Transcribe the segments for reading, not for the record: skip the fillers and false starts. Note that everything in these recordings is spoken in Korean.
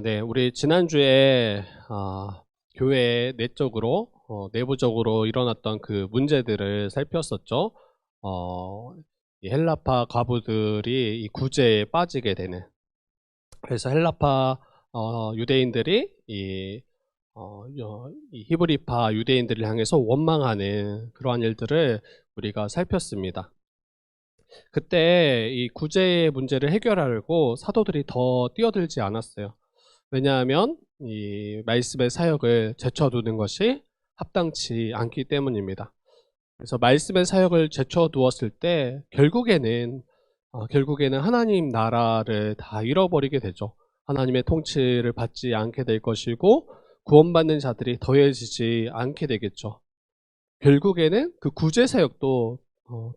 네. 우리 지난주에 교회 내적으로 내부적으로 일어났던 그 문제들을 살폈었죠. 이 헬라파 과부들이 이 구제에 빠지게 되는, 그래서 헬라파 유대인들이 이 히브리파 유대인들을 향해서 원망하는 그러한 일들을 우리가 살폈습니다. 그때 이 구제의 문제를 해결하려고 사도들이 더 뛰어들지 않았어요. 왜냐하면 이 말씀의 사역을 제쳐두는 것이 합당치 않기 때문입니다. 그래서 말씀의 사역을 제쳐두었을 때 결국에는 하나님 나라를 다 잃어버리게 되죠. 하나님의 통치를 받지 않게 될 것이고 구원받는 자들이 더해지지 않게 되겠죠. 결국에는 그 구제 사역도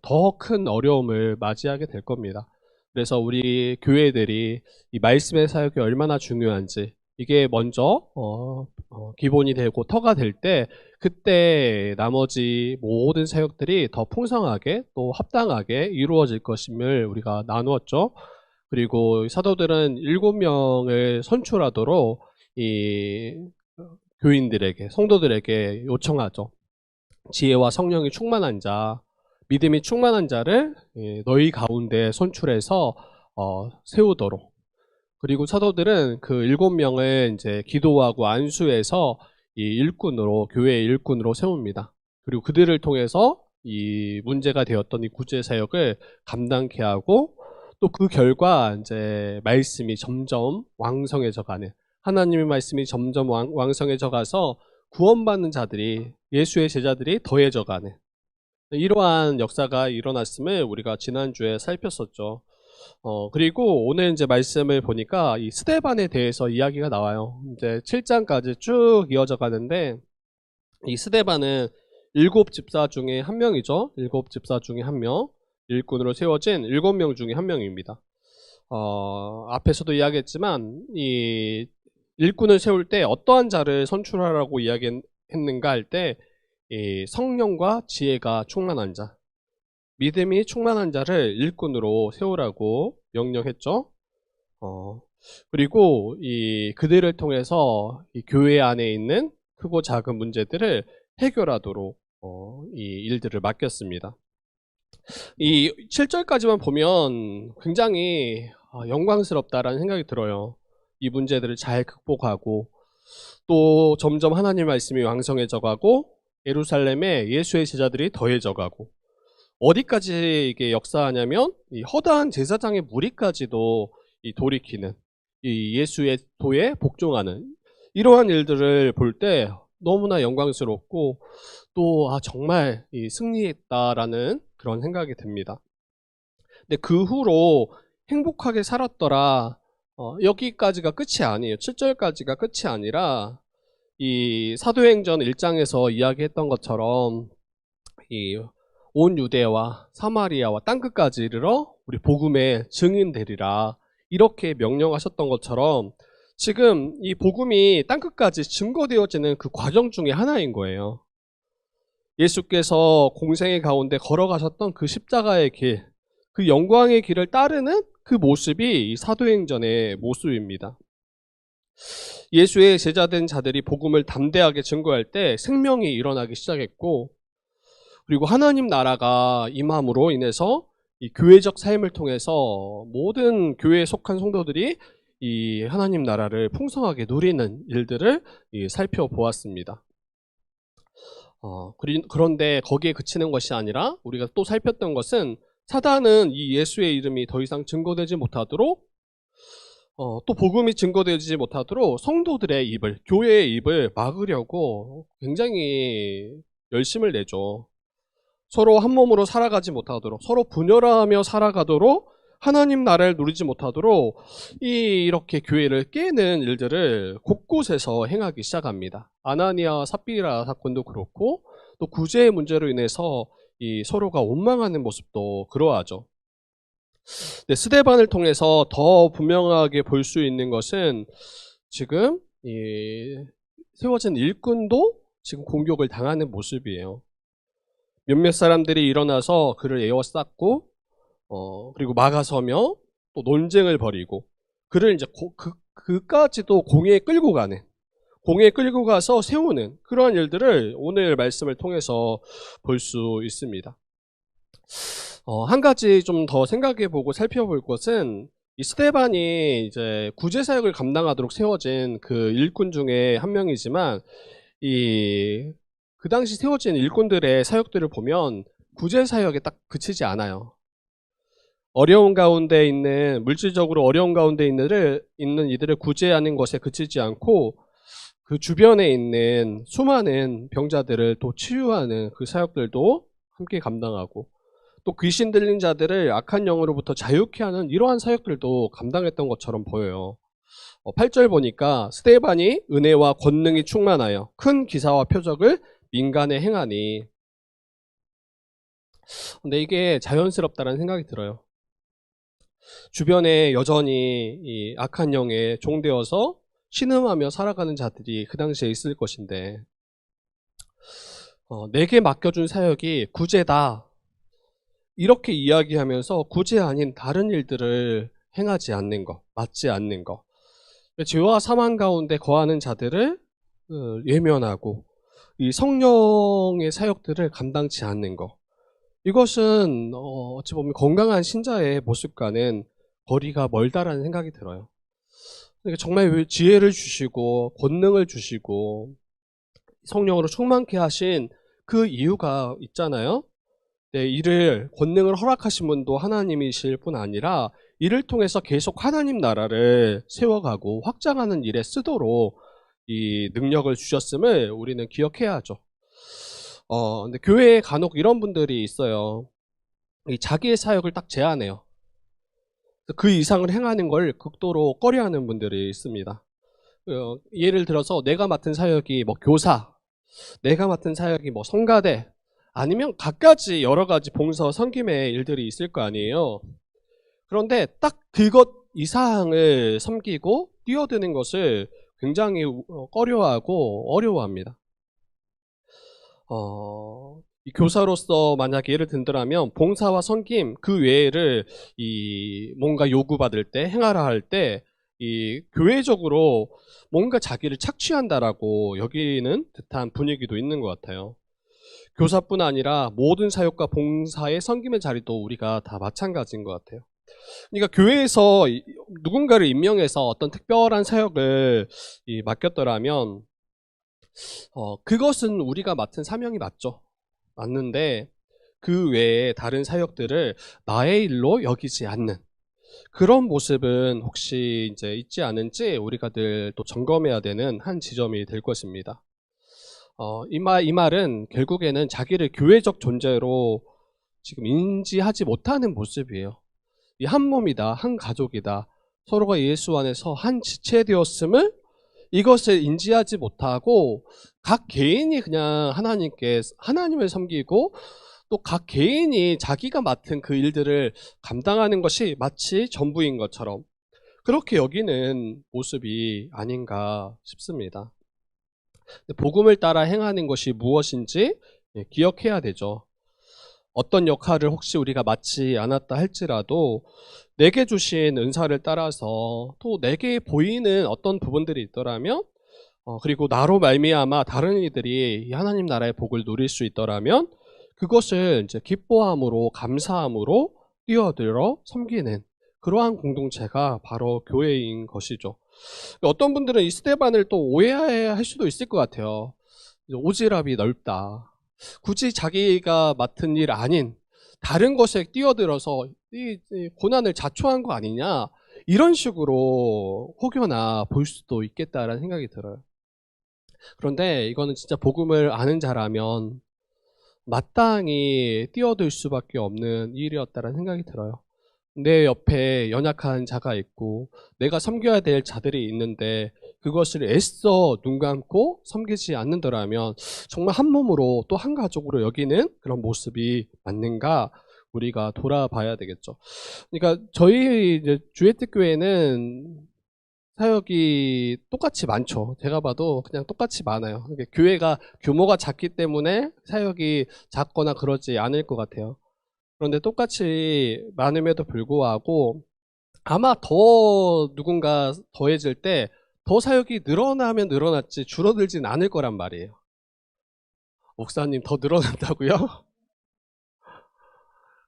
더 큰 어려움을 맞이하게 될 겁니다. 그래서 우리 교회들이 이 말씀의 사역이 얼마나 중요한지, 이게 먼저 기본이 되고 터가 될 때, 그때 나머지 모든 사역들이 더 풍성하게 또 합당하게 이루어질 것임을 우리가 나누었죠. 그리고 사도들은 7명을 선출하도록 이 교인들에게, 성도들에게 요청하죠. 지혜와 성령이 충만한 자, 믿음이 충만한 자를 너희 가운데 선출해서 세우도록. 그리고 사도들은 그 7명을 이제 기도하고 안수해서 이 일꾼으로, 교회의 일꾼으로 세웁니다. 그리고 그들을 통해서 이 문제가 되었던 이 구제 사역을 감당케 하고, 또 그 결과 이제 말씀이 점점 왕성해져 가는, 하나님의 말씀이 점점 왕성해져 가서 구원받는 자들이, 예수의 제자들이 더해져 가는 이러한 역사가 일어났음을 우리가 지난주에 살폈었죠. 그리고 오늘 이제 말씀을 보니까 이 스데반에 대해서 이야기가 나와요. 이제 7장까지 쭉 이어져 가는데, 이 스데반은 7집사 중에 한 명이죠. 7집사 중에 한 명, 일꾼으로 세워진 7명 중에 한 명입니다. 앞에서도 이야기했지만 이 일꾼을 세울 때 어떠한 자를 선출하라고 이야기했는가 할 때, 이 성령과 지혜가 충만한 자, 믿음이 충만한 자를 일꾼으로 세우라고 명령했죠. 그리고 이 그들을 통해서 이 교회 안에 있는 크고 작은 문제들을 해결하도록 이 일들을 맡겼습니다. 이 7절까지만 보면 굉장히 영광스럽다라는 생각이 들어요. 이 문제들을 잘 극복하고, 또 점점 하나님 말씀이 왕성해져 가고, 예루살렘에 예수의 제자들이 더해져 가고, 어디까지 이게 역사하냐면 이 허다한 제사장의 무리까지도 이 돌이키는, 이 예수의 도에 복종하는 이러한 일들을 볼 때 너무나 영광스럽고, 또 정말 이 승리했다라는 그런 생각이 듭니다. 근데 그 후로 행복하게 살았더라, 여기까지가 끝이 아니에요. 7절까지가 끝이 아니라 이 사도행전 1장에서 이야기했던 것처럼 이 온 유대와 사마리아와 땅끝까지 이르러 우리 복음의 증인 되리라, 이렇게 명령하셨던 것처럼 지금 이 복음이 땅끝까지 증거되어지는 그 과정 중에 하나인 거예요. 예수께서 공생의 가운데 걸어가셨던 그 십자가의 길, 그 영광의 길을 따르는 그 모습이 이 사도행전의 모습입니다. 예수의 제자된 자들이 복음을 담대하게 증거할 때 생명이 일어나기 시작했고, 그리고 하나님 나라가 임함으로 인해서 이 교회적 삶을 통해서 모든 교회에 속한 성도들이 이 하나님 나라를 풍성하게 누리는 일들을 살펴보았습니다. 그런데 거기에 그치는 것이 아니라 우리가 또 살폈던 것은, 사단은 이 예수의 이름이 더 이상 증거되지 못하도록, 또 복음이 증거되지 못하도록 성도들의 입을, 교회의 입을 막으려고 굉장히 열심을 내죠. 서로 한 몸으로 살아가지 못하도록, 서로 분열하며 살아가도록, 하나님 나라를 누리지 못하도록 이렇게 교회를 깨는 일들을 곳곳에서 행하기 시작합니다. 아나니아와 삽비라 사건도 그렇고, 또 구제의 문제로 인해서 이 서로가 원망하는 모습도 그러하죠. 네, 스데반을 통해서 더 분명하게 볼 수 있는 것은, 지금 이 세워진 일꾼도 지금 공격을 당하는 모습이에요. 몇몇 사람들이 일어나서 그를 에워쌌고, 그리고 막아서며 또 논쟁을 벌이고, 그를 이제 그까지도 공에 끌고 가는, 공에 끌고 가서 세우는 그러한 일들을 오늘 말씀을 통해서 볼 수 있습니다. 한 가지 좀 더 생각해보고 살펴볼 것은 이 스데반이 이제 구제 사역을 감당하도록 세워진 그 일꾼 중에 한 명이지만 그 당시 세워진 일꾼들의 사역들을 보면 구제 사역에 딱 그치지 않아요. 어려운 가운데 있는, 물질적으로 어려운 가운데 있는 이들을 구제하는 것에 그치지 않고 그 주변에 있는 수많은 병자들을 또 치유하는 그 사역들도 함께 감당하고, 또 귀신 들린 자들을 악한 영으로부터 자유케 하는 이러한 사역들도 감당했던 것처럼 보여요. 8절 보니까 스데반이 은혜와 권능이 충만하여 큰 기사와 표적을 민간에 행하니. 근데 이게 자연스럽다는 생각이 들어요. 주변에 여전히 이 악한 영에 종되어서 신음하며 살아가는 자들이 그 당시에 있을 것인데, 내게 맡겨준 사역이 구제다 이렇게 이야기하면서 구제 아닌 다른 일들을 행하지 않는 것, 맡지 않는 것, 죄와 사망 가운데 거하는 자들을 외면하고 이 성령의 사역들을 감당치 않는 것, 이것은 어찌 보면 건강한 신자의 모습과는 거리가 멀다라는 생각이 들어요. 그러니까 정말 지혜를 주시고 권능을 주시고 성령으로 충만케 하신 그 이유가 있잖아요. 네, 이를 권능을 허락하신 분도 하나님이실 뿐 아니라 이를 통해서 계속 하나님 나라를 세워가고 확장하는 일에 쓰도록 이 능력을 주셨음을 우리는 기억해야죠. 근데 교회에 간혹 이런 분들이 있어요. 이 자기의 사역을 딱 제한해요. 그 이상을 행하는 걸 극도로 꺼려하는 분들이 있습니다. 예를 들어서 내가 맡은 사역이 뭐 교사, 내가 맡은 사역이 뭐 성가대, 아니면 갖가지 여러 가지 봉사 섬김의 일들이 있을 거 아니에요. 그런데 딱 그것 이상을 섬기고 뛰어드는 것을 굉장히 꺼려하고 어려워합니다. 이 교사로서 만약에 예를 든다면 봉사와 섬김 그 외를 뭔가 요구받을 때, 행하라 할 때 이 교회적으로 뭔가 자기를 착취한다라고 여기는 듯한 분위기도 있는 것 같아요. 교사뿐 아니라 모든 사역과 봉사의 섬김의 자리도 우리가 다 마찬가지인 것 같아요. 그러니까 교회에서 누군가를 임명해서 어떤 특별한 사역을 맡겼더라면 그것은 우리가 맡은 사명이 맞죠. 맞는데 그 외에 다른 사역들을 나의 일로 여기지 않는 그런 모습은 혹시 이제 있지 않은지 우리가 늘 또 점검해야 되는 한 지점이 될 것입니다. 이 말은 결국에는 자기를 교회적 존재로 지금 인지하지 못하는 모습이에요. 이 한 몸이다, 한 가족이다, 서로가 예수 안에서 한 지체 되었음을 이것을 인지하지 못하고 각 개인이 그냥 하나님을 섬기고 또 각 개인이 자기가 맡은 그 일들을 감당하는 것이 마치 전부인 것처럼 그렇게 여기는 모습이 아닌가 싶습니다. 복음을 따라 행하는 것이 무엇인지 기억해야 되죠. 어떤 역할을 혹시 우리가 맡지 않았다 할지라도 내게 주신 은사를 따라서 또 내게 보이는 어떤 부분들이 있더라면 그리고 나로 말미암아 다른 이들이 하나님 나라의 복을 누릴 수 있더라면 그것을 이제 기뻐함으로 감사함으로 뛰어들어 섬기는 그러한 공동체가 바로 교회인 것이죠. 어떤 분들은 이 스데반을 또 오해할 수도 있을 것 같아요. 오지랖이 넓다. 굳이 자기가 맡은 일 아닌 다른 것에 뛰어들어서 이 고난을 자초한 거 아니냐 이런 식으로 혹여나 볼 수도 있겠다라는 생각이 들어요. 그런데 이거는 진짜 복음을 아는 자라면 마땅히 뛰어들 수밖에 없는 일이었다라는 생각이 들어요. 내 옆에 연약한 자가 있고 내가 섬겨야 될 자들이 있는데 그것을 애써 눈 감고 섬기지 않는다면 정말 한 몸으로 또 한 가족으로 여기는 그런 모습이 맞는가 우리가 돌아봐야 되겠죠. 그러니까 저희 이제 주혜특교회는 사역이 똑같이 많죠. 제가 봐도 그냥 똑같이 많아요. 그러니까 교회가 규모가 작기 때문에 사역이 작거나 그러지 않을 것 같아요. 그런데 똑같이 많음에도 불구하고 아마 더 누군가 더해질 때 더 사역이 늘어나면 늘어났지 줄어들진 않을 거란 말이에요. 목사님 더 늘어난다고요?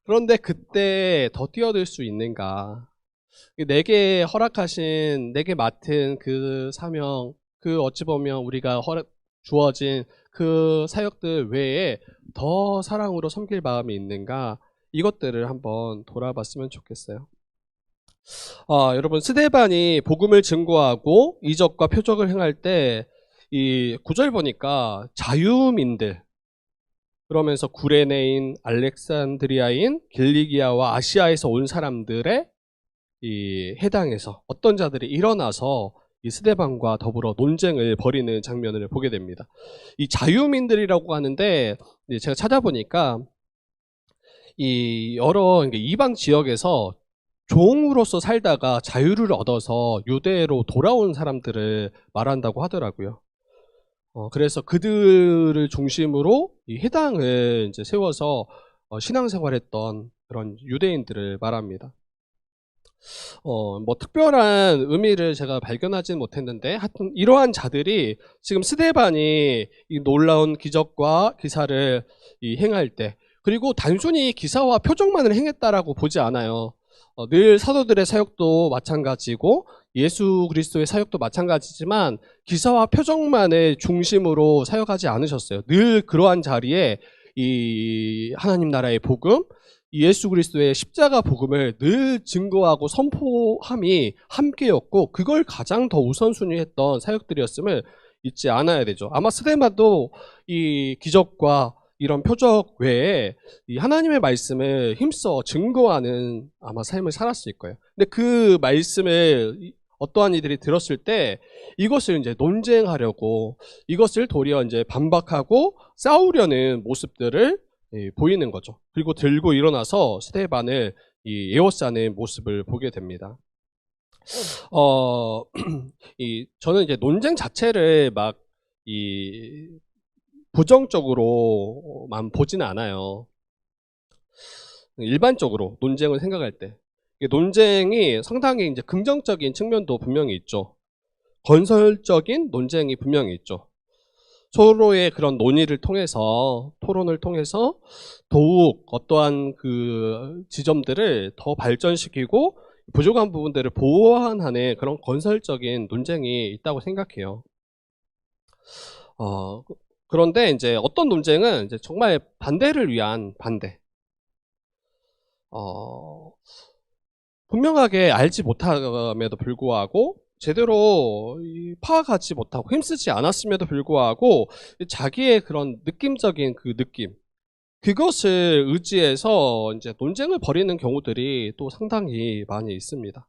그런데 그때 더 뛰어들 수 있는가? 내게 허락하신, 내게 맡은 그 사명, 그 어찌 보면 우리가 주어진 그 사역들 외에 더 사랑으로 섬길 마음이 있는가? 이것들을 한번 돌아봤으면 좋겠어요. 여러분, 스데반이 복음을 증거하고 이적과 표적을 행할 때 이 9절 보니까 자유민들, 그러면서 구레네인, 알렉산드리아인, 길리기아와 아시아에서 온 사람들의 이 해당에서 어떤 자들이 일어나서 이 스데반과 더불어 논쟁을 벌이는 장면을 보게 됩니다. 이 자유민들이라고 하는데 제가 찾아보니까 이 여러 이방 지역에서 종으로서 살다가 자유를 얻어서 유대로 돌아온 사람들을 말한다고 하더라고요. 그래서 그들을 중심으로 이 해당을 이제 세워서 신앙생활했던 그런 유대인들을 말합니다. 뭐 특별한 의미를 제가 발견하지는 못했는데 하여튼 이러한 자들이 지금 스데반이 이 놀라운 기적과 기사를 행할 때, 그리고 단순히 기사와 표적만을 행했다라고 보지 않아요. 늘 사도들의 사역도 마찬가지고 예수 그리스도의 사역도 마찬가지지만 기사와 표적만을 중심으로 사역하지 않으셨어요. 늘 그러한 자리에 이 하나님 나라의 복음, 예수 그리스도의 십자가 복음을 늘 증거하고 선포함이 함께였고, 그걸 가장 더 우선순위했던 사역들이었음을 잊지 않아야 되죠. 아마 스데반도 이 기적과 이런 표적 외에 이 하나님의 말씀을 힘써 증거하는 아마 삶을 살았을 거예요. 근데 그 말씀을 어떠한 이들이 들었을 때 이것을 이제 논쟁하려고, 이것을 도리어 이제 반박하고 싸우려는 모습들을 보이는 거죠. 그리고 들고 일어나서 스데반을 에워싸는 모습을 보게 됩니다. 저는 이제 논쟁 자체를 막 부정적으로만 보지는 않아요. 일반적으로 논쟁을 생각할 때 논쟁이 상당히 이제 긍정적인 측면도 분명히 있죠. 건설적인 논쟁이 분명히 있죠. 서로의 그런 논의를 통해서, 토론을 통해서 더욱 어떠한 그 지점들을 더 발전시키고 부족한 부분들을 보완하는 그런 건설적인 논쟁이 있다고 생각해요. 그런데 이제 어떤 논쟁은 이제 정말 반대를 위한 반대. 분명하게 알지 못함에도 불구하고 제대로 파악하지 못하고 힘쓰지 않았음에도 불구하고 자기의 그런 느낌적인 그 느낌, 그것을 의지해서 이제 논쟁을 벌이는 경우들이 또 상당히 많이 있습니다.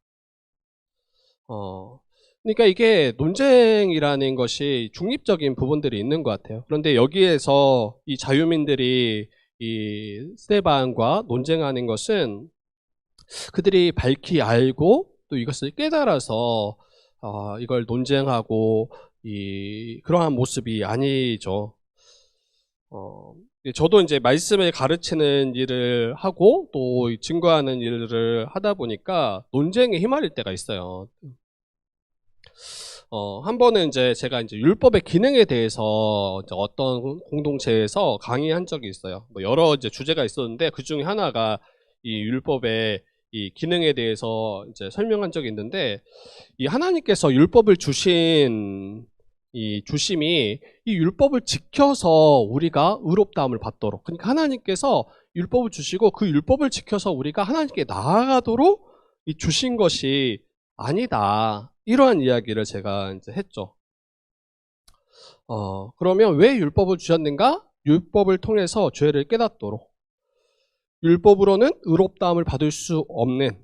그러니까 이게 논쟁이라는 것이 중립적인 부분들이 있는 것 같아요. 그런데 여기에서 이 자유민들이 이 스데반과 논쟁하는 것은 그들이 밝히 알고 또 이것을 깨달아서 이걸 논쟁하고 그러한 모습이 아니죠. 저도 이제 말씀을 가르치는 일을 하고 또 증거하는 일을 하다 보니까 논쟁에 휘말릴 때가 있어요. 한 번은 이제 제가 이제 율법의 기능에 대해서 이제 어떤 공동체에서 강의한 적이 있어요. 뭐 여러 이제 주제가 있었는데 그 중에 하나가 이 율법의 이 기능에 대해서 이제 설명한 적이 있는데, 이 하나님께서 율법을 주신 이 주심이 이 율법을 지켜서 우리가 의롭다함을 받도록, 그러니까 하나님께서 율법을 주시고 그 율법을 지켜서 우리가 하나님께 나아가도록 이 주신 것이 아니다, 이러한 이야기를 제가 이제 했죠. 그러면 왜 율법을 주셨는가? 율법을 통해서 죄를 깨닫도록, 율법으로는 의롭다함을 받을 수 없는,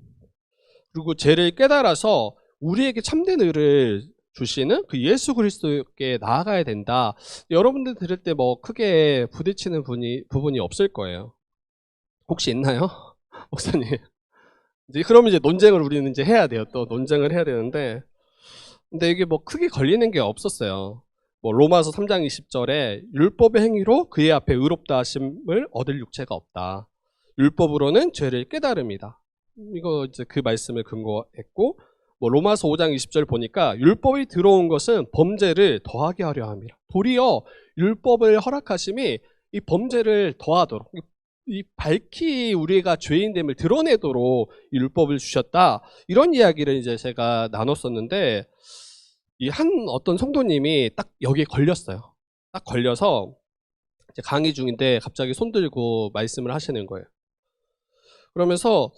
그리고 죄를 깨달아서 우리에게 참된 의를 주시는 그 예수 그리스도께 나아가야 된다. 여러분들 들을 때 뭐 크게 부딪히는 부분이 없을 거예요. 혹시 있나요? 목사님. 그러면 이제 논쟁을 우리는 이제 해야 돼요. 또 논쟁을 해야 되는데, 근데 이게 뭐 크게 걸리는 게 없었어요. 뭐 로마서 3장 20절에 율법의 행위로 그의 앞에 의롭다 하심을 얻을 육체가 없다. 율법으로는 죄를 깨달음이다. 이거 이제 그 말씀을 근거했고, 뭐 로마서 5장 20절 보니까 율법이 들어온 것은 범죄를 더하게 하려 함이라. 도리어 율법을 허락하심이 이 범죄를 더하도록, 이 밝히 우리가 죄인됨을 드러내도록 율법을 주셨다. 이런 이야기를 이제 제가 나눴었는데, 이 한 어떤 성도님이 딱 여기에 걸렸어요. 딱 걸려서 이제 강의 중인데 갑자기 손 들고 말씀을 하시는 거예요. 그러면서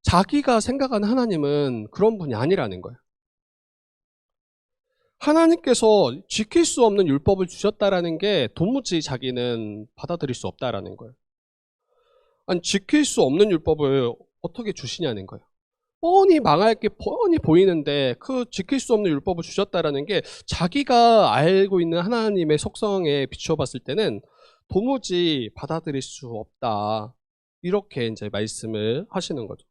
자기가 생각하는 하나님은 그런 분이 아니라는 거예요. 하나님께서 지킬 수 없는 율법을 주셨다라는 게 도무지 자기는 받아들일 수 없다라는 거예요. 아니, 지킬 수 없는 율법을 어떻게 주시냐는 거예요. 뻔히 망할 게 뻔히 보이는데 그 지킬 수 없는 율법을 주셨다라는 게 자기가 알고 있는 하나님의 속성에 비추어 봤을 때는 도무지 받아들일 수 없다. 이렇게 이제 말씀을 하시는 거죠.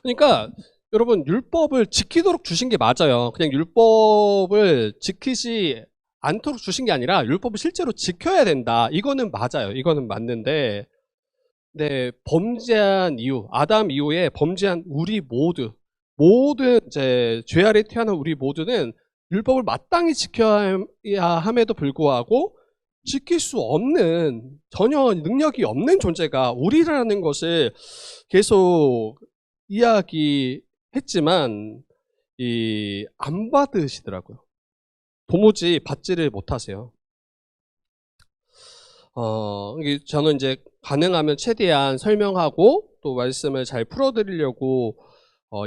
그러니까 여러분, 율법을 지키도록 주신 게 맞아요. 그냥 율법을 지키지 않도록 주신 게 아니라 율법을 실제로 지켜야 된다. 이거는 맞아요. 이거는 맞는데, 네, 범죄한 이후, 아담 이후에 범죄한 우리 모든 이제 죄 아래 태어난 우리 모두는 율법을 마땅히 지켜야 함에도 불구하고 지킬 수 없는, 전혀 능력이 없는 존재가 우리라는 것을 계속 이야기했지만 안 받으시더라고요. 도무지 받지를 못하세요. 저는 이제 가능하면 최대한 설명하고 또 말씀을 잘 풀어드리려고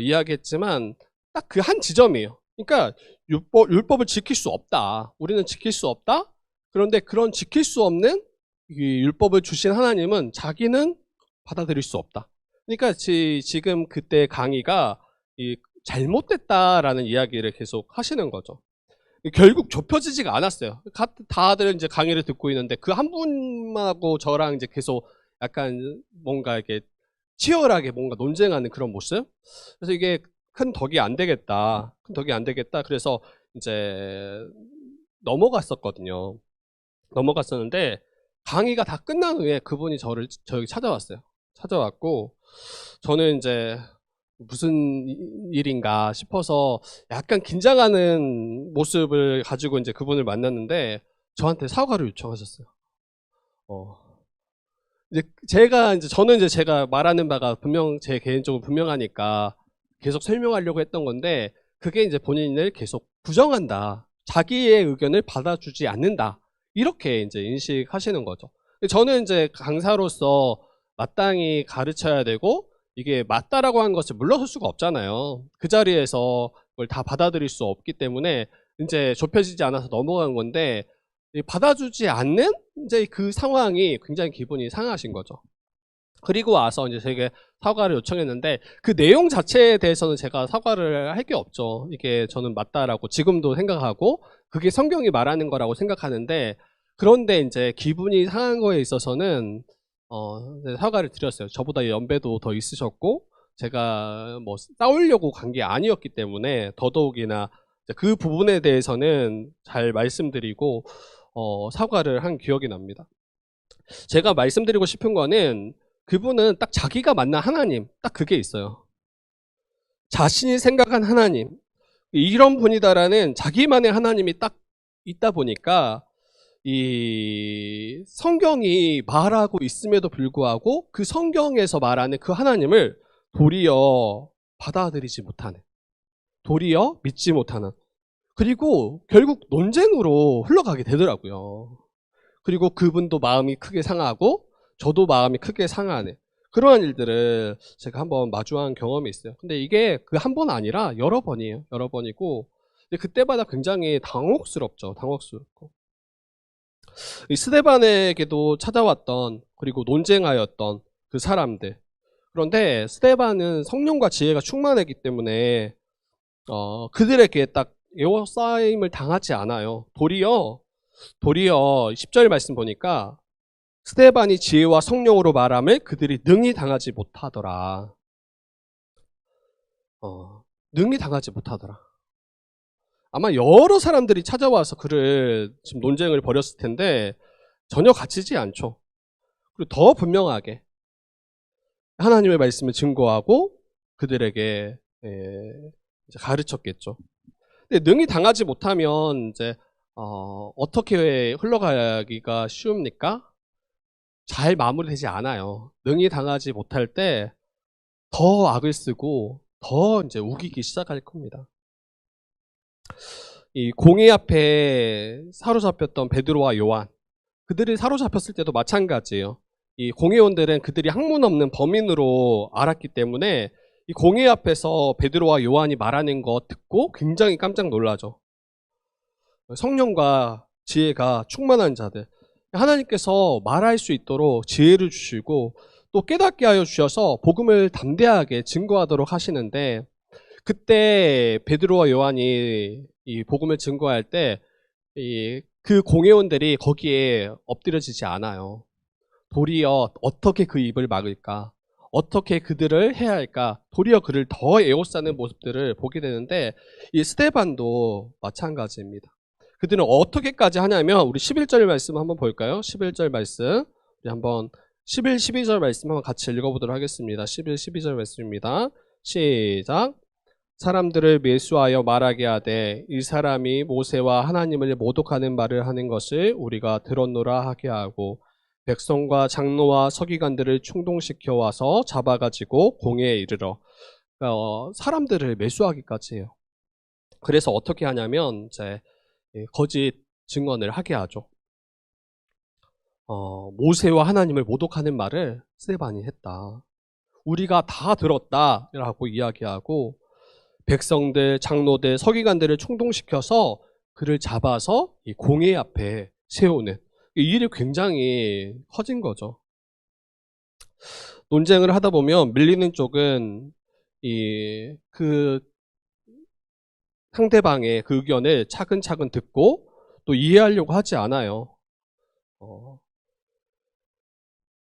이야기했지만 딱 그 한 지점이에요. 그러니까 율법을 지킬 수 없다. 우리는 지킬 수 없다. 그런데 그런 지킬 수 없는 이 율법을 주신 하나님은 자기는 받아들일 수 없다. 그러니까 지금 그때 강의가 잘못됐다라는 이야기를 계속 하시는 거죠. 결국 좁혀지지가 않았어요. 다들 이제 강의를 듣고 있는데 그 한 분하고 저랑 이제 계속 약간 뭔가 이렇게 치열하게 뭔가 논쟁하는 그런 모습. 그래서 이게 큰 덕이 안 되겠다. 큰 덕이 안 되겠다. 그래서 이제 넘어갔었거든요. 넘어갔었는데 강의가 다 끝난 후에 그분이 저에게 찾아왔어요. 찾아왔고 저는 이제 무슨 일인가 싶어서 약간 긴장하는 모습을 가지고 이제 그분을 만났는데 저한테 사과를 요청하셨어요. 저는 이제 제가 말하는 바가 제 개인적으로 분명하니까 계속 설명하려고 했던 건데 그게 이제 본인을 계속 부정한다. 자기의 의견을 받아주지 않는다. 이렇게 이제 인식하시는 거죠. 저는 이제 강사로서 마땅히 가르쳐야 되고 이게 맞다라고 하는 것을 물러설 수가 없잖아요. 그 자리에서 그걸 다 받아들일 수 없기 때문에 이제 좁혀지지 않아서 넘어간 건데 받아주지 않는 이제 그 상황이 굉장히 기분이 상하신 거죠. 그리고 와서 이제 제게 사과를 요청했는데 그 내용 자체에 대해서는 제가 사과를 할 게 없죠. 이게 저는 맞다라고 지금도 생각하고 그게 성경이 말하는 거라고 생각하는데 그런데 이제 기분이 상한 거에 있어서는 사과를 드렸어요. 저보다 연배도 더 있으셨고 제가 뭐 싸우려고 간 게 아니었기 때문에 더더욱이나 그 부분에 대해서는 잘 말씀드리고 사과를 한 기억이 납니다. 제가 말씀드리고 싶은 거는 그분은 딱 자기가 만난 하나님, 딱 그게 있어요. 자신이 생각한 하나님, 이런 분이다라는 자기만의 하나님이 딱 있다 보니까 이 성경이 말하고 있음에도 불구하고 그 성경에서 말하는 그 하나님을 도리어 받아들이지 못하는, 도리어 믿지 못하는, 그리고 결국 논쟁으로 흘러가게 되더라고요. 그리고 그분도 마음이 크게 상하고 저도 마음이 크게 상하는 그러한 일들을 제가 한번 마주한 경험이 있어요. 근데 이게 그 한 번 아니라 여러 번이에요. 여러 번이고 그때마다 굉장히 당혹스럽죠. 당혹스럽고 이 스데반에게도 찾아왔던 그리고 논쟁하였던 그 사람들. 그런데 스데반은 성령과 지혜가 충만했기 때문에 그들에게 딱 에워싸임을 당하지 않아요. 도리어 10절 말씀 보니까 스데반이 지혜와 성령으로 말함을 그들이 능히 당하지 못하더라. 능히 당하지 못하더라. 아마 여러 사람들이 찾아와서 그를 지금 논쟁을 벌였을 텐데 전혀 갇히지 않죠. 그리고 더 분명하게 하나님의 말씀을 증거하고 그들에게 이제 가르쳤겠죠. 근데 능히 당하지 못하면 이제 어떻게 흘러가기가 쉬웁니까? 잘 마무리되지 않아요. 능히 당하지 못할 때 더 악을 쓰고 더 이제 우기기 시작할 겁니다. 이 공의 앞에 사로잡혔던 베드로와 요한, 그들이 사로잡혔을 때도 마찬가지예요. 이 공회원들은 그들이 학문 없는 범인으로 알았기 때문에 이 공회 앞에서 베드로와 요한이 말하는 거 듣고 굉장히 깜짝 놀라죠. 성령과 지혜가 충만한 자들, 하나님께서 말할 수 있도록 지혜를 주시고 또 깨닫게 하여 주셔서 복음을 담대하게 증거하도록 하시는데, 그때 베드로와 요한이 이 복음을 증거할 때 그 공회원들이 거기에 엎드려지지 않아요. 도리어 어떻게 그 입을 막을까, 어떻게 그들을 해야 할까, 도리어 그를 더 에워싸는 모습들을 보게 되는데, 이 스데반도 마찬가지입니다. 그들은 어떻게까지 하냐면, 우리 11절 말씀 한번 볼까요? 11절 말씀 우리 한번 11, 12절 말씀 한번 같이 읽어보도록 하겠습니다. 11, 12절 말씀입니다. 시작. 사람들을 매수하여 말하게 하되 이 사람이 모세와 하나님을 모독하는 말을 하는 것을 우리가 들었노라 하게 하고, 백성과 장로와 서기관들을 충동시켜 와서 잡아가지고 공회에 이르러 사람들을 매수하기까지 해요. 그래서 어떻게 하냐면 이제 거짓 증언을 하게 하죠. 모세와 하나님을 모독하는 말을 스데반이 했다, 우리가 다 들었다라고 이야기하고, 백성들, 장로들, 서기관들을 충동시켜서 그를 잡아서 이 공회 앞에 세우는, 이 일이 굉장히 커진 거죠. 논쟁을 하다 보면 밀리는 쪽은 그 상대방의 그 의견을 차근차근 듣고 또 이해하려고 하지 않아요.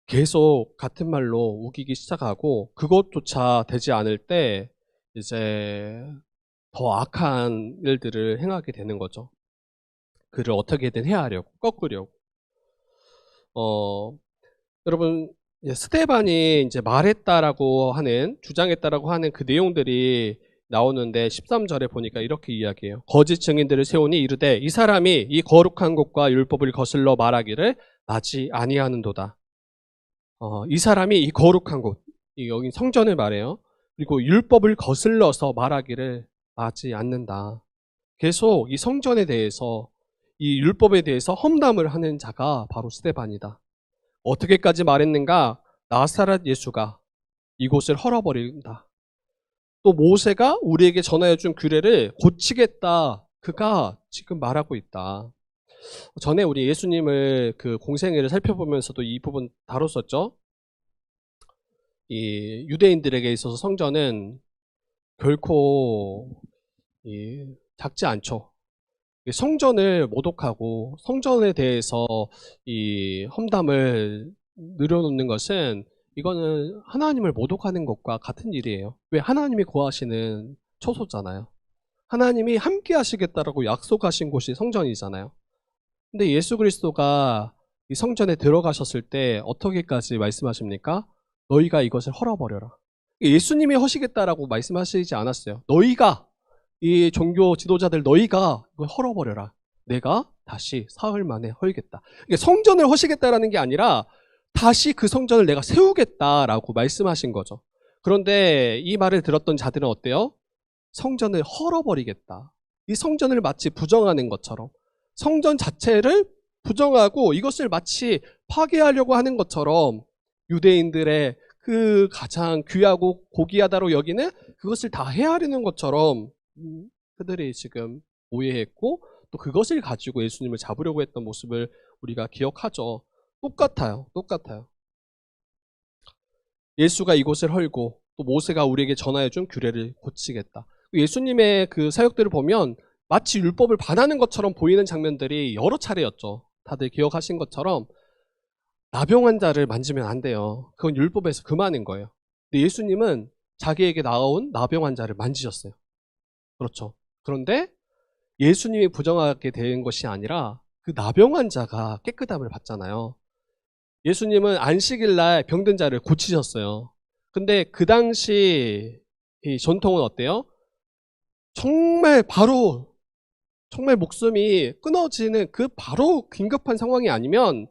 계속 같은 말로 우기기 시작하고, 그것조차 되지 않을 때 이제 더 악한 일들을 행하게 되는 거죠. 그를 어떻게든 해야 하려고, 꺾으려고. 여러분, 스데반이 이제 말했다라고 하는, 주장했다라고 하는 그 내용들이 나오는데 13절에 보니까 이렇게 이야기해요. 거짓 증인들을 세우니 이르되 이 사람이 이 거룩한 곳과 율법을 거슬러 말하기를 마지 아니하는도다. 이 사람이 이 거룩한 곳, 여기 성전을 말해요. 그리고 율법을 거슬러서 말하기를 마지 않는다. 계속 이 성전에 대해서, 이 율법에 대해서 험담을 하는 자가 바로 스데반이다. 어떻게까지 말했는가? 나사렛 예수가 이곳을 헐어버린다. 또 모세가 우리에게 전하여 준 규례를 고치겠다, 그가 지금 말하고 있다. 전에 우리 예수님을 그 공생애를 살펴보면서도 이 부분 다뤘었죠. 이 유대인들에게 있어서 성전은 결코 작지 않죠. 성전을 모독하고 성전에 대해서 이 험담을 늘어놓는 것은, 이거는 하나님을 모독하는 것과 같은 일이에요. 왜? 하나님이 구하시는 처소잖아요. 하나님이 함께 하시겠다라고 약속하신 곳이 성전이잖아요. 근데 예수 그리스도가 이 성전에 들어가셨을 때 어떻게까지 말씀하십니까? 너희가 이것을 헐어버려라. 예수님이 하시겠다라고 말씀하시지 않았어요. 너희가, 이 종교 지도자들, 너희가 이걸 헐어버려라. 내가 다시 사흘 만에 헐겠다. 성전을 허시겠다라는 게 아니라 다시 그 성전을 내가 세우겠다라고 말씀하신 거죠. 그런데 이 말을 들었던 자들은 어때요? 성전을 헐어버리겠다, 이 성전을 마치 부정하는 것처럼, 성전 자체를 부정하고 이것을 마치 파괴하려고 하는 것처럼, 유대인들의 그 가장 귀하고 고귀하다로 여기는 그것을 다 헤아리는 것처럼 그들이 지금 오해했고, 또 그것을 가지고 예수님을 잡으려고 했던 모습을 우리가 기억하죠. 똑같아요. 예수가 이곳을 헐고 또 모세가 우리에게 전하여준 규례를 고치겠다. 예수님의 그 사역들을 보면 마치 율법을 반하는 것처럼 보이는 장면들이 여러 차례였죠. 다들 기억하신 것처럼 나병 환자를 만지면 안 돼요. 그건 율법에서 금하는 거예요. 근데 예수님은 자기에게 나온 나병 환자를 만지셨어요. 그렇죠. 그런데 예수님이 부정하게 된 것이 아니라 그 나병 환자가 깨끗함을 받잖아요. 예수님은 안식일 날 병든 자를 고치셨어요. 근데 그 당시 이 전통은 어때요? 정말 바로 정말 목숨이 끊어지는 그 바로 긴급한 상황이 아니면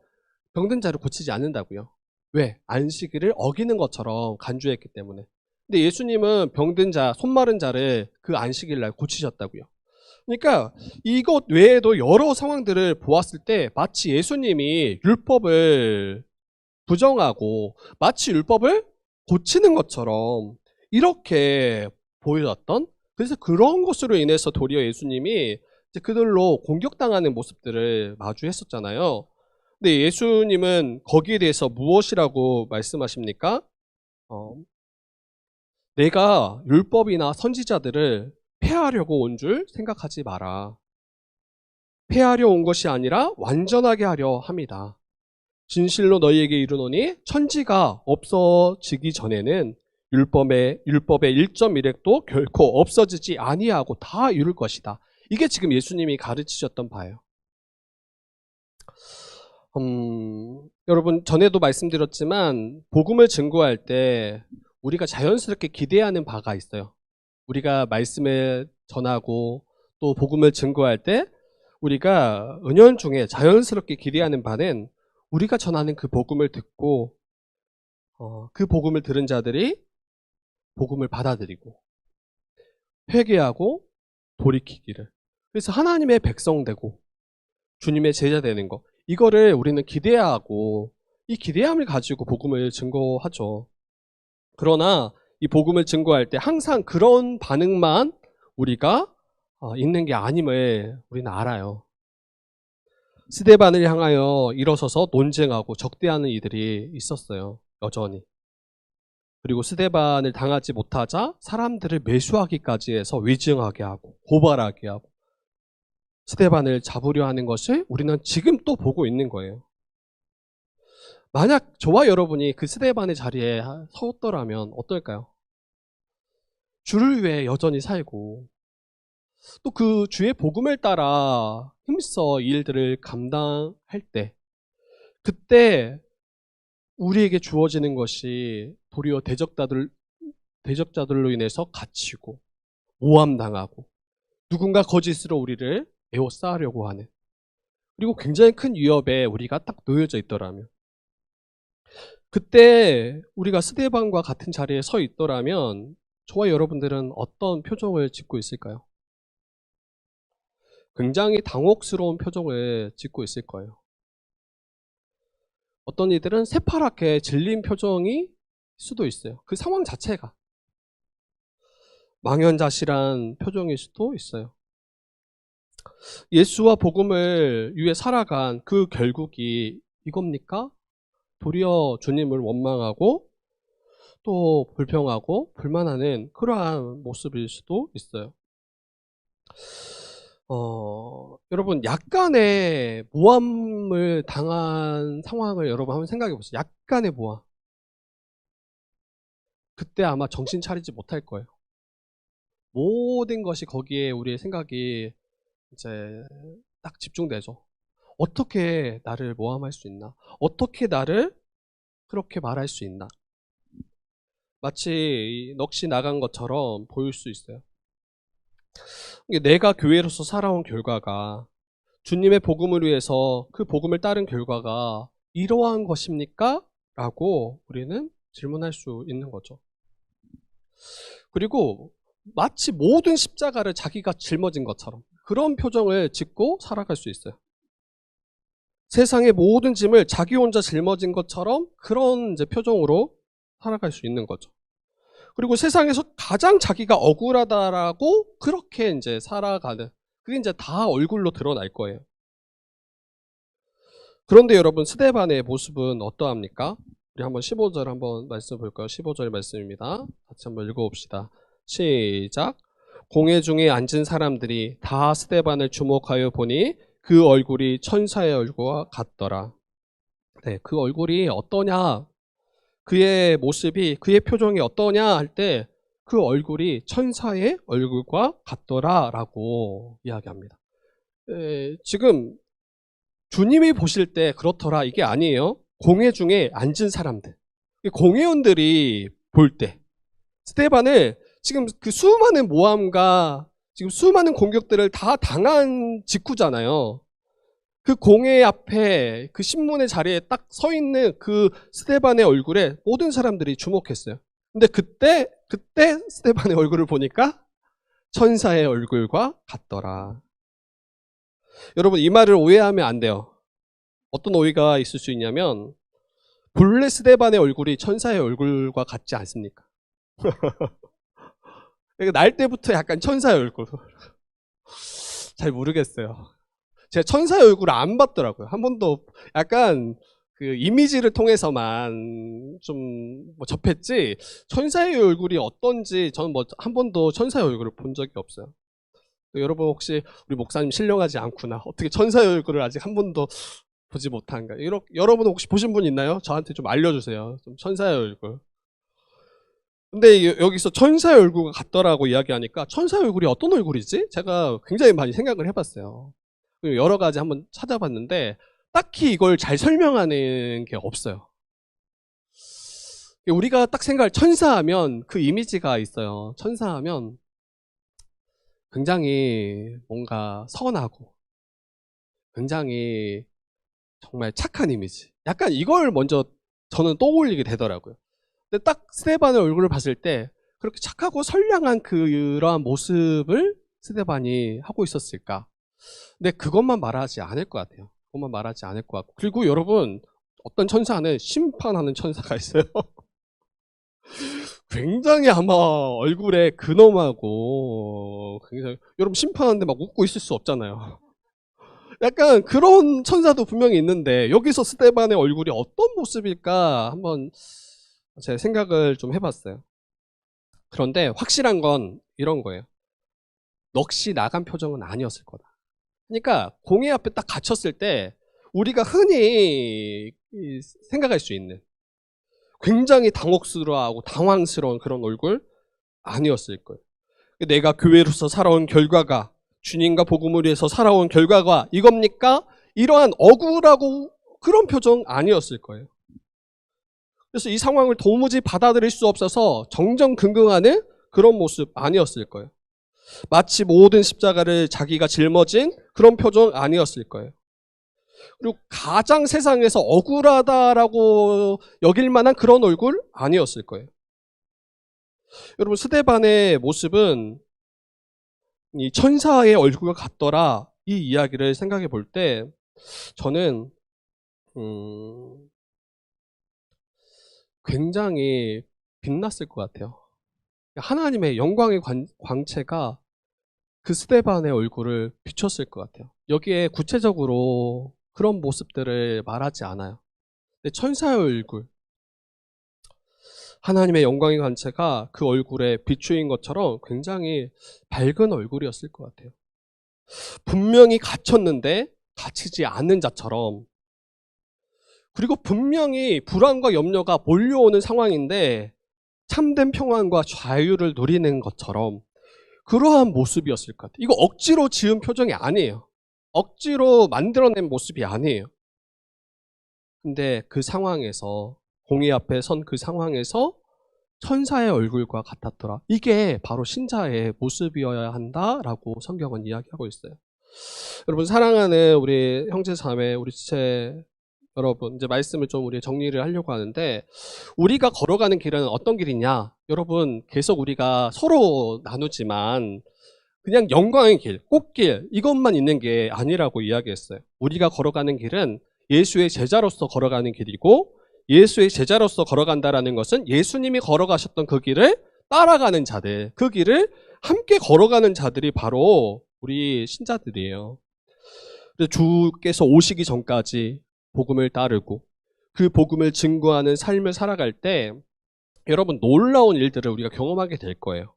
병든 자를 고치지 않는다고요. 왜? 안식일을 어기는 것처럼 간주했기 때문에. 근데 예수님은 병든 자, 손 마른 자를 그 안식일 날 고치셨다고요. 그러니까 이것 외에도 여러 상황들을 보았을 때 마치 예수님이 율법을 부정하고 마치 율법을 고치는 것처럼 이렇게 보여졌던, 그래서 그런 것으로 인해서 도리어 예수님이 이제 그들로 공격당하는 모습들을 마주했었잖아요. 근데 예수님은 거기에 대해서 무엇이라고 말씀하십니까? 내가 율법이나 선지자들을 폐하려고 온 줄 생각하지 마라. 폐하려 온 것이 아니라 완전하게 하려 함이다. 진실로 너희에게 이르노니 천지가 없어지기 전에는 율법의 1.1획도 결코 없어지지 아니하고 다 이룰 것이다. 이게 지금 예수님이 가르치셨던 바예요. 여러분, 전에도 말씀드렸지만 복음을 증거할 때 우리가 자연스럽게 기대하는 바가 있어요. 우리가 말씀을 전하고 또 복음을 증거할 때 우리가 은연중에 자연스럽게 기대하는 바는 우리가 전하는 그 복음을 듣고 그 복음을 들은 자들이 복음을 받아들이고 회개하고 돌이키기를, 그래서 하나님의 백성 되고 주님의 제자 되는 것, 이거를 우리는 기대하고 이 기대함을 가지고 복음을 증거하죠. 그러나 이 복음을 증거할 때 항상 그런 반응만 우리가 있는 게 아님을 우리는 알아요. 스데반을 향하여 일어서서 논쟁하고 적대하는 이들이 있었어요. 여전히. 그리고 스데반을 당하지 못하자 사람들을 매수하기까지 해서 위증하게 하고 고발하게 하고 스데반을 잡으려 하는 것을 우리는 지금 또 보고 있는 거예요. 만약 저와 여러분이 그 스데반의 자리에 섰더라면 어떨까요? 주를 위해 여전히 살고 또 그 주의 복음을 따라 힘써 이 일들을 감당할 때, 그때 우리에게 주어지는 것이 도리어 대적자들로 인해서 갇히고 모함당하고 누군가 거짓으로 우리를 에워싸려고 하는, 그리고 굉장히 큰 위협에 우리가 딱 놓여져 있더라면, 그때 우리가 스데반과 같은 자리에 서 있더라면 저와 여러분들은 어떤 표정을 짓고 있을까요? 굉장히 당혹스러운 표정을 짓고 있을 거예요. 어떤 이들은 새파랗게 질린 표정이 수도 있어요. 그 상황 자체가 망연자실한 표정일 수도 있어요. 예수와 복음을 위해 살아간 그 결국이 이겁니까? 도리어 주님을 원망하고 또 불평하고 불만하는 그러한 모습일 수도 있어요. 여러분, 약간의 모함을 당한 상황을 여러분 한번 생각해 보세요. 약간의 모함. 그때 아마 정신 차리지 못할 거예요. 모든 것이 거기에 우리의 생각이 이제 딱 집중되죠. 어떻게 나를 모함할 수 있나? 어떻게 나를 그렇게 말할 수 있나? 마치 넋이 나간 것처럼 보일 수 있어요. 내가 교회로서 살아온 결과가, 주님의 복음을 위해서 그 복음을 따른 결과가 이러한 것입니까? 라고 우리는 질문할 수 있는 거죠. 그리고 마치 모든 십자가를 자기가 짊어진 것처럼 그런 표정을 짓고 살아갈 수 있어요. 세상의 모든 짐을 자기 혼자 짊어진 것처럼 그런 이제 표정으로 살아갈 수 있는 거죠. 그리고 세상에서 가장 자기가 억울하다라고 그렇게 이제 살아가는, 그게 이제 다 얼굴로 드러날 거예요. 그런데 여러분, 스데반의 모습은 어떠합니까? 우리 한번 15절 한번 말씀 볼까요? 15절 말씀입니다. 같이 한번 읽어봅시다. 시작. 공회 중에 앉은 사람들이 다 스데반을 주목하여 보니 그 얼굴이 천사의 얼굴과 같더라. 네, 그 얼굴이 어떠냐? 그의 모습이, 그의 표정이 어떠냐 할 때 그 얼굴이 천사의 얼굴과 같더라 라고 이야기합니다. 지금 주님이 보실 때 그렇더라 이게 아니에요. 공회 중에 앉은 사람들, 공회원들이 볼 때 스데반을 지금 그 수많은 모함과 지금 수많은 공격들을 다 당한 직후잖아요. 그 공회 앞에 그 신문의 자리에 딱 서 있는 그 스데반의 얼굴에 모든 사람들이 주목했어요. 근데 그때 스데반의 얼굴을 보니까 천사의 얼굴과 같더라. 여러분, 이 말을 오해하면 안 돼요. 어떤 오해가 있을 수 있냐면 본래 스데반의 얼굴이 천사의 얼굴과 같지 않습니까? 날 때부터 약간 천사의 얼굴. 잘 모르겠어요. 제가 천사의 얼굴을 안 봤더라고요. 한 번도. 약간 그 이미지를 통해서만 좀 뭐 접했지, 천사의 얼굴이 어떤지 저는 뭐 한 번도 천사의 얼굴을 본 적이 없어요. 여러분, 혹시 우리 목사님 신령하지 않구나, 어떻게 천사의 얼굴을 아직 한 번도 보지 못한가? 여러분 혹시 보신 분 있나요? 저한테 좀 알려주세요. 좀 천사의 얼굴. 근데 여기서 천사의 얼굴과 같더라고 이야기하니까 천사의 얼굴이 어떤 얼굴이지? 제가 굉장히 많이 생각을 해봤어요. 여러 가지 한번 찾아봤는데 딱히 이걸 잘 설명하는 게 없어요. 우리가 딱 생각할 천사하면 그 이미지가 있어요. 천사하면 굉장히 뭔가 선하고 굉장히 정말 착한 이미지. 약간 이걸 먼저 저는 떠올리게 되더라고요. 근데 딱 스데반의 얼굴을 봤을 때 그렇게 착하고 선량한 그러한 모습을 스데반이 하고 있었을까? 근데 그것만 말하지 않을 것 같아요. 그것만 말하지 않을 것 같고. 그리고 여러분, 어떤 천사는 심판하는 천사가 있어요. 굉장히 아마 얼굴에 근엄하고, 굉장히, 여러분 심판하는데 막 웃고 있을 수 없잖아요. 약간 그런 천사도 분명히 있는데 여기서 스데반의 얼굴이 어떤 모습일까 한번 제 생각을 좀 해봤어요. 그런데 확실한 건 이런 거예요. 넋이 나간 표정은 아니었을 거다. 그러니까 공회 앞에 딱 갇혔을 때 우리가 흔히 생각할 수 있는 굉장히 당혹스러워하고 당황스러운 그런 얼굴 아니었을 거예요. 내가 교회로서 살아온 결과가, 주님과 복음을 위해서 살아온 결과가 이겁니까? 이러한 억울하고 그런 표정 아니었을 거예요. 그래서 이 상황을 도무지 받아들일 수 없어서 정정긍긍하는 그런 모습 아니었을 거예요. 마치 모든 십자가를 자기가 짊어진 그런 표정 아니었을 거예요. 그리고 가장 세상에서 억울하다라고 여길 만한 그런 얼굴 아니었을 거예요. 여러분, 스데반의 모습은 이 천사의 얼굴과 같더라, 이 이야기를 생각해 볼 때 저는 굉장히 빛났을 것 같아요. 하나님의 영광의 광채가 그 스데반의 얼굴을 비췄을 것 같아요. 여기에 구체적으로 그런 모습들을 말하지 않아요. 근데 천사의 얼굴, 하나님의 영광의 광채가 그 얼굴에 비추인 것처럼 굉장히 밝은 얼굴이었을 것 같아요. 분명히 갇혔는데 갇히지 않는 자처럼, 그리고 분명히 불안과 염려가 몰려오는 상황인데 참된 평안과 자유를 누리는 것처럼 그러한 모습이었을 것 같아요. 이거 억지로 지은 표정이 아니에요. 억지로 만들어낸 모습이 아니에요. 근데 그 상황에서, 공의 앞에 선 그 상황에서 천사의 얼굴과 같았더라. 이게 바로 신자의 모습이어야 한다라고 성경은 이야기하고 있어요. 여러분, 사랑하는 우리 형제 자매, 우리 지체 여러분, 이제 말씀을 좀 우리 정리를 하려고 하는데, 우리가 걸어가는 길은 어떤 길이냐? 여러분, 계속 우리가 서로 나누지만 그냥 영광의 길, 꽃길, 이것만 있는 게 아니라고 이야기했어요. 우리가 걸어가는 길은 예수의 제자로서 걸어가는 길이고, 예수의 제자로서 걸어간다라는 것은 예수님이 걸어가셨던 그 길을 따라가는 자들, 그 길을 함께 걸어가는 자들이 바로 우리 신자들이에요. 그래서 주께서 오시기 전까지 복음을 따르고 그 복음을 증거하는 삶을 살아갈 때 여러분, 놀라운 일들을 우리가 경험하게 될 거예요.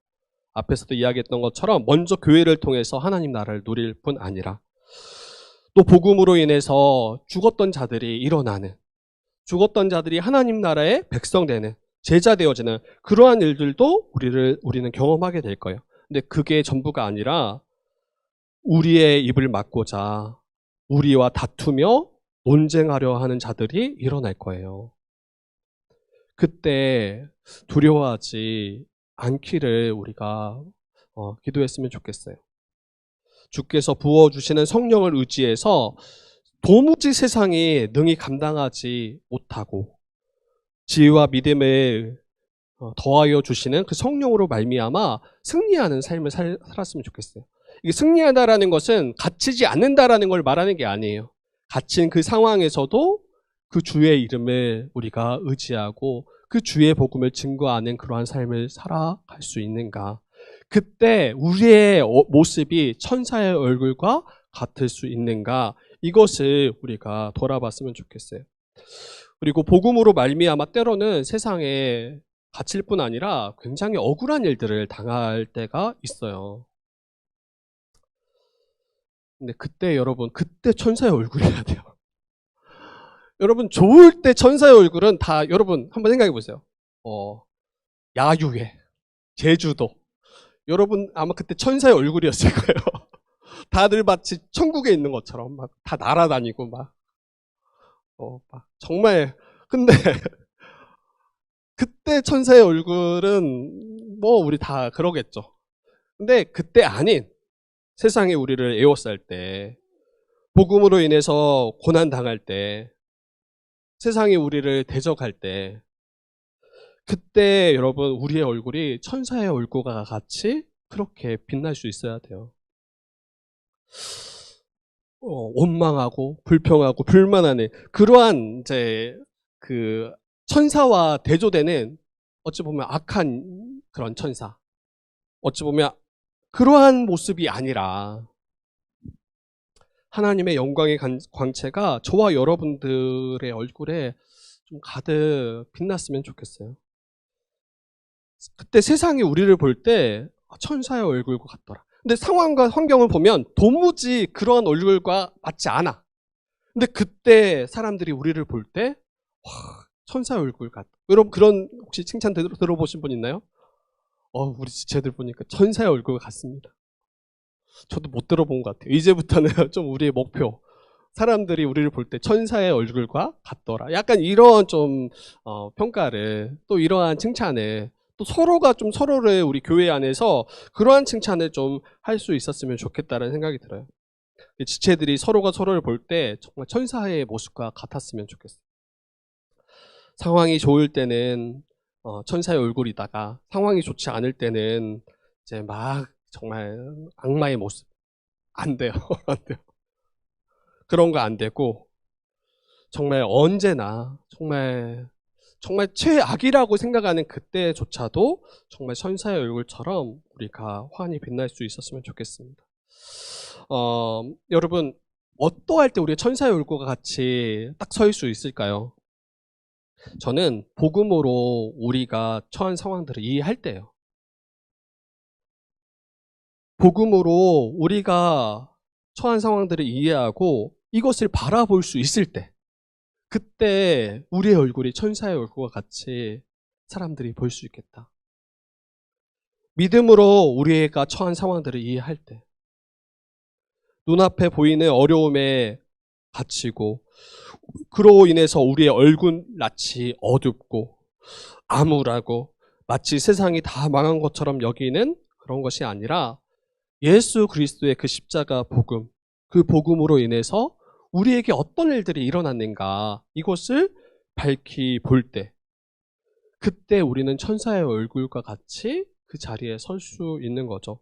앞에서도 이야기했던 것처럼 먼저 교회를 통해서 하나님 나라를 누릴 뿐 아니라 또 복음으로 인해서 죽었던 자들이 일어나는, 죽었던 자들이 하나님 나라의 백성 되는, 제자 되어지는 그러한 일들도 우리는 경험하게 될 거예요. 근데 그게 전부가 아니라 우리의 입을 막고자 우리와 다투며 논쟁하려 하는 자들이 일어날 거예요. 그때 두려워하지 않기를 우리가 기도했으면 좋겠어요. 주께서 부어주시는 성령을 의지해서 도무지 세상이 능히 감당하지 못하고 지혜와 믿음을 더하여 주시는 그 성령으로 말미암아 승리하는 삶을 살았으면 좋겠어요. 이게 승리하다라는 것은 갇히지 않는다라는 걸 말하는 게 아니에요. 갇힌 그 상황에서도 그 주의 이름을 우리가 의지하고 그 주의 복음을 증거하는 그러한 삶을 살아갈 수 있는가. 그때 우리의 모습이 천사의 얼굴과 같을 수 있는가. 이것을 우리가 돌아봤으면 좋겠어요. 그리고 복음으로 말미암아 때로는 세상에 갇힐 뿐 아니라 굉장히 억울한 일들을 당할 때가 있어요. 근데 그때 여러분, 그때 천사의 얼굴이어야 돼요. 여러분, 좋을 때 천사의 얼굴은 다 여러분 한번 생각해 보세요. 야유회, 제주도. 여러분 아마 그때 천사의 얼굴이었을 거예요. 다들 마치 천국에 있는 것처럼 막 다 날아다니고 막 정말. 근데 그때 천사의 얼굴은 뭐 우리 다 그러겠죠. 근데 그때 아닌 세상에 우리를 에워쌀 때, 복음으로 인해서 고난 당할 때, 세상이 우리를 대적할 때, 그때 여러분 우리의 얼굴이 천사의 얼굴과 같이 그렇게 빛날 수 있어야 돼요. 원망하고 불평하고 불만하는 그러한 이제 그 천사와 대조되는 어찌 보면 악한 그런 천사, 어찌 보면 그러한 모습이 아니라 하나님의 영광의 광채가 저와 여러분들의 얼굴에 좀 가득 빛났으면 좋겠어요. 그때 세상이 우리를 볼 때 천사의 얼굴과 같더라. 근데 상황과 환경을 보면 도무지 그러한 얼굴과 맞지 않아. 근데 그때 사람들이 우리를 볼 때 천사의 얼굴 같다. 여러분 그런 혹시 칭찬 들어보신 분 있나요? 우리 지체들 보니까 천사의 얼굴 같습니다. 저도 못 들어본 것 같아요. 이제부터는 좀 우리의 목표. 사람들이 우리를 볼 때 천사의 얼굴과 같더라. 약간 이런 좀 평가를, 또 이러한 칭찬을, 또 서로가 좀 서로를 우리 교회 안에서 그러한 칭찬을 좀 할 수 있었으면 좋겠다는 생각이 들어요. 지체들이 서로가 서로를 볼 때 정말 천사의 모습과 같았으면 좋겠어요. 상황이 좋을 때는 천사의 얼굴이다가 상황이 좋지 않을 때는 이제 막 정말 악마의 모습. 안 돼요. 안 돼요. 그런 거 안 되고 정말 언제나 정말 최악이라고 생각하는 그때조차도 정말 천사의 얼굴처럼 우리가 환히 빛날 수 있었으면 좋겠습니다. 여러분 어떠할 때 우리가 천사의 얼굴과 같이 딱 설 수 있을까요? 저는 복음으로 우리가 처한 상황들을 이해할 때예요. 복음으로 우리가 처한 상황들을 이해하고 이것을 바라볼 수 있을 때, 그때 우리의 얼굴이 천사의 얼굴과 같이 사람들이 볼 수 있겠다. 믿음으로 우리가 처한 상황들을 이해할 때, 눈앞에 보이는 어려움에 갇히고 그로 인해서 우리의 얼굴낯이 어둡고 암울하고 마치 세상이 다 망한 것처럼 여기는 그런 것이 아니라 예수 그리스도의 그 십자가 복음, 그 복음으로 인해서 우리에게 어떤 일들이 일어났는가, 이것을 밝히 볼 때, 그때 우리는 천사의 얼굴과 같이 그 자리에 설 수 있는 거죠.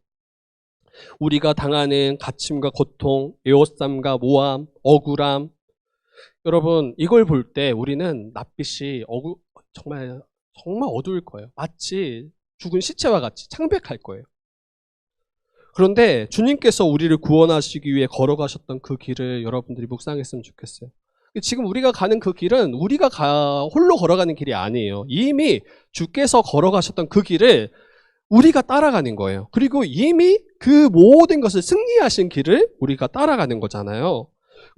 우리가 당하는 갇힘과 고통, 애워쌈과 모함, 억울함, 여러분 이걸 볼 때 우리는 낯빛이 정말 어두울 거예요. 마치 죽은 시체와 같이 창백할 거예요. 그런데 주님께서 우리를 구원하시기 위해 걸어가셨던 그 길을 여러분들이 묵상했으면 좋겠어요. 지금 우리가 가는 그 길은 우리가 홀로 걸어가는 길이 아니에요. 이미 주께서 걸어가셨던 그 길을 우리가 따라가는 거예요. 그리고 이미 그 모든 것을 승리하신 길을 우리가 따라가는 거잖아요.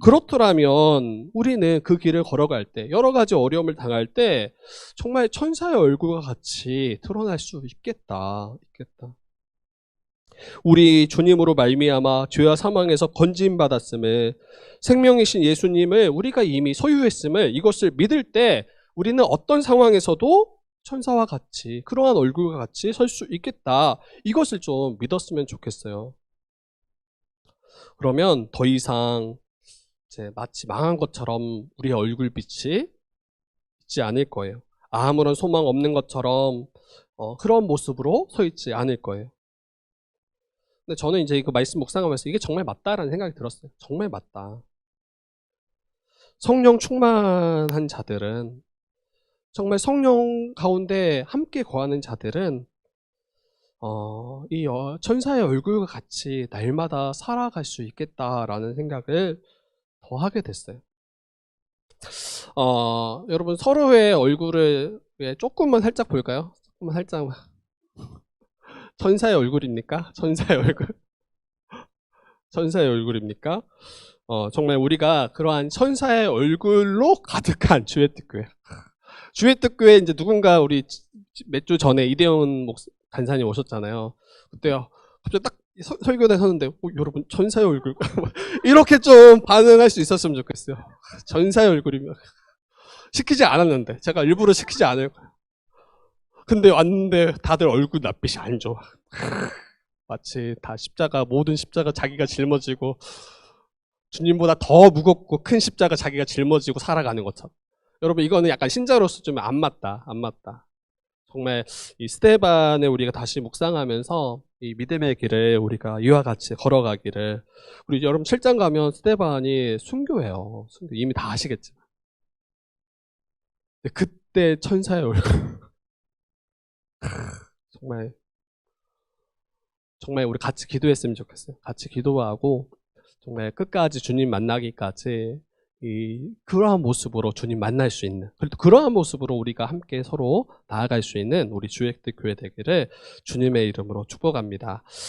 그렇더라면 우리는 그 길을 걸어갈 때, 여러 가지 어려움을 당할 때 정말 천사의 얼굴과 같이 드러날 수 있겠다. 우리 주님으로 말미암아 죄와 사망에서 건짐받았음을, 생명이신 예수님을 우리가 이미 소유했음을, 이것을 믿을 때 우리는 어떤 상황에서도 천사와 같이, 그러한 얼굴과 같이 설 수 있겠다. 이것을 좀 믿었으면 좋겠어요. 그러면 더 이상 이제 마치 망한 것처럼 우리의 얼굴빛이 있지 않을 거예요. 아무런 소망 없는 것처럼 그런 모습으로 서 있지 않을 거예요. 근데 저는 이제 이거 말씀 묵상하면서 이게 정말 맞다라는 생각이 들었어요. 정말 맞다. 성령 충만한 자들은, 정말 성령 가운데 함께 거하는 자들은 천사의 얼굴과 같이 날마다 살아갈 수 있겠다라는 생각을 더 하게 됐어요. 여러분 서로의 얼굴을 조금만 살짝 볼까요? 조금만 살짝. 천사의 얼굴입니까? 천사의 얼굴? 천사의 얼굴입니까? 정말 우리가 그러한 천사의 얼굴로 가득한 주의 뜻교회. 주의 뜻교회 이제 누군가 우리 몇 주 전에 이대훈 간사님 오셨잖아요. 그때요. 갑자기 딱 설교대 서는데 여러분 천사의 얼굴 이렇게 좀 반응할 수 있었으면 좋겠어요. 천사의 얼굴이면 시키지 않았는데 제가 일부러 시키지 않을 거예요. 근데 왔는데 다들 얼굴 낯빛이 안 좋아. 마치 다 모든 십자가 자기가 짊어지고 주님보다 더 무겁고 큰 십자가 자기가 짊어지고 살아가는 것처럼. 여러분 이거는 약간 신자로서 좀 안 맞다. 정말 이 스데반을 우리가 다시 묵상하면서 이 믿음의 길을 우리가 이와 같이 걸어가기를. 우리 여러분 7장 가면 스데반이 순교해요. 이미 다 아시겠지만. 그때 천사의 얼굴. 정말 우리 같이 기도했으면 좋겠어요. 같이 기도하고 정말 끝까지 주님 만나기까지 그러한 모습으로 주님 만날 수 있는, 그리고 그러한 모습으로 우리가 함께 서로 나아갈 수 있는 우리 주역들 교회 되기를 주님의 이름으로 축복합니다.